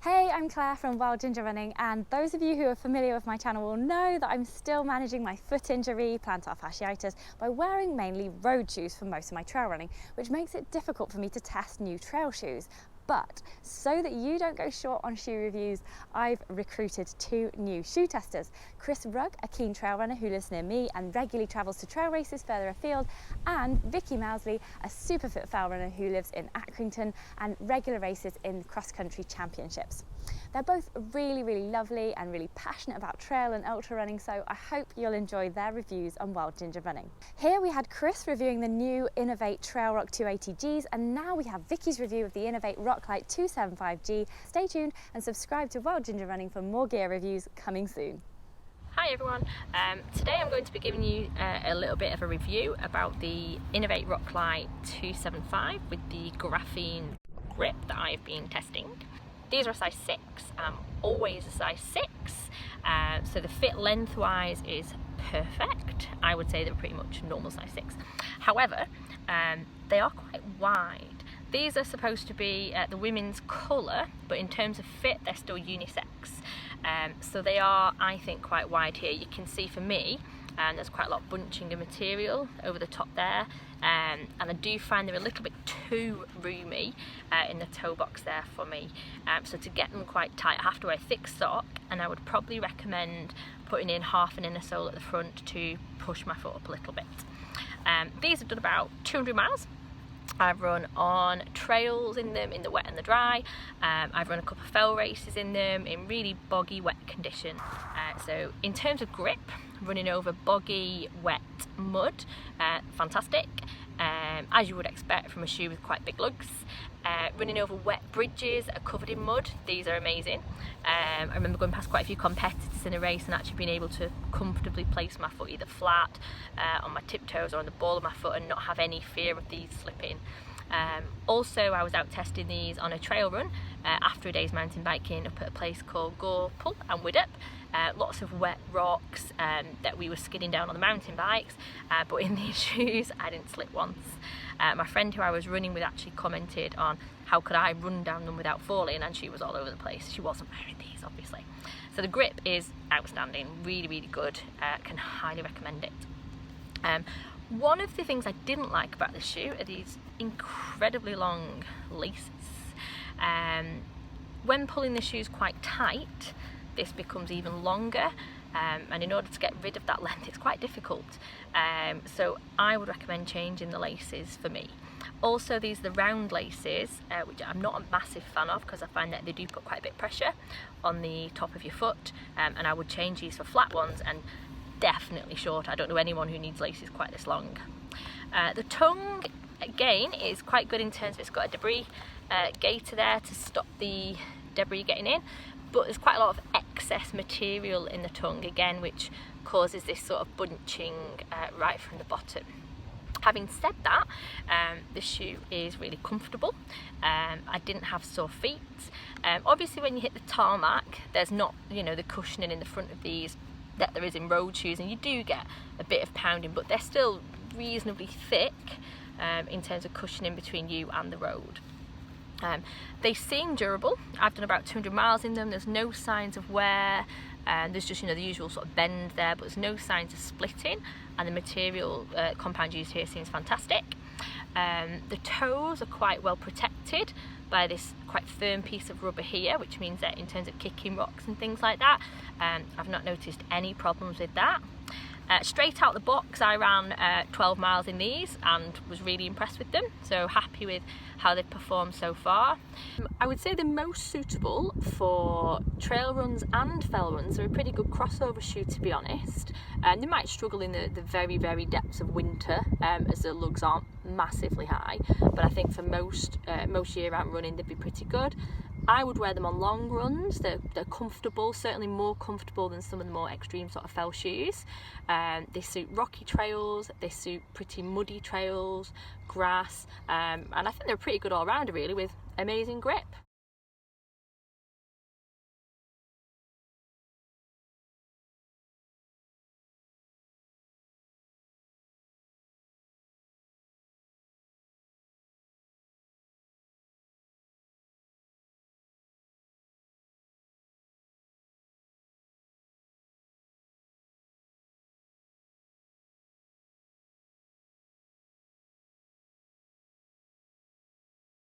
Hey, I'm Claire from Wild Ginger Running, and those of you who are familiar with my channel will know that I'm still managing my foot injury, plantar fasciitis, by wearing mainly road shoes for most of my trail running, which makes it difficult for me to test new trail shoes. But so that you don't go short on shoe reviews, I've recruited two new shoe testers. Rugg, a keen trail runner who lives near me and regularly travels to trail races further afield, and Vicky Mousley, a super fit trail runner who lives in Accrington and regular races in cross-country championships. They're both really lovely and really passionate about trail and ultra running, so I hope you'll enjoy their reviews on Wild Ginger Running. Here we had Chris reviewing the new Inov8 Trail Rock 280 Gs, and now we have Vicky's review of the Inov8 Roclite 275 G. Stay tuned and subscribe to Wild Ginger Running for more gear reviews coming soon. Hi everyone, today I'm going to be giving you a little bit of a review about the Inov8 Roclite 275 with the graphene grip that I've been testing. These are a size 6, always a size 6, so the fit lengthwise is perfect. I would say they're pretty much normal size 6. However, they are quite wide. These are supposed to be the women's colour, but in terms of fit they're still unisex. So they are, I think, quite wide here. You can see for me, and there's quite a lot of bunching of material over the top there, and I do find they're a little bit too roomy in the toe box there for me. So to get them quite tight I have to wear a thick sock, and I would probably recommend putting in half an inner sole at the front to push my foot up a little bit. These have done about 200 miles. I've run on trails in them, in the wet and the dry. I've run a couple of fell races in them in really boggy, wet condition. So in terms of grip, running over boggy, wet mud, fantastic. As you would expect from a shoe with quite big lugs. Running over wet bridges that are covered in mud, these are amazing. I remember going past quite a few competitors in a race and actually being able to comfortably place my foot either flat, on my tiptoes or on the ball of my foot and not have any fear of these slipping. Also, I was out testing these on a trail run after a day's mountain biking up at a place called Gorpull and Widdop. Lots of wet rocks that we were skidding down on the mountain bikes, but in these shoes I didn't slip once. My friend who I was running with actually commented on how could I run down them without falling, and she was all over the place. She wasn't wearing these, obviously. So the grip is outstanding, really good. Can highly recommend it. One of the things I didn't like about this shoe are these incredibly long laces. When pulling the shoes quite tight, this becomes even longer, and in order to get rid of that length it's quite difficult. So I would recommend changing the laces for me. Also, these are the round laces, which I'm not a massive fan of because I find that they do put quite a bit of pressure on the top of your foot, and I would change these for flat ones and definitely short. I don't know anyone who needs laces quite this long. The tongue again is quite good in terms of it's got a debris gaiter there to stop the debris getting in, but there's quite a lot of excess material in the tongue again, which causes this sort of bunching right from the bottom. Having said that, the shoe is really comfortable. I didn't have sore feet. Obviously when you hit the tarmac there's not, the cushioning in the front of these that there is in road shoes, and you do get a bit of pounding, but they're still reasonably thick in terms of cushioning between you and the road. They seem durable. I've done about 200 miles in them. There's no signs of wear, there's just the usual sort of bend there, but there's no signs of splitting, and the material compound used here seems fantastic. The toes are quite well protected by this quite firm piece of rubber here, which means that in terms of kicking rocks and things like that, I've not noticed any problems with that. Straight out the box I ran 12 miles in these and was really impressed with them, so happy with how they've performed so far. I would say they're most suitable for trail runs and fell runs. They're a pretty good crossover shoe, to be honest. They might struggle in the very depths of winter as the lugs aren't massively high, but I think for most year-round running they'd be pretty good. I would wear them on long runs. They're comfortable, certainly more comfortable than some of the more extreme sort of fell shoes. They suit rocky trails, they suit pretty muddy trails, grass, and I think they're a pretty good all-rounder really, with amazing grip.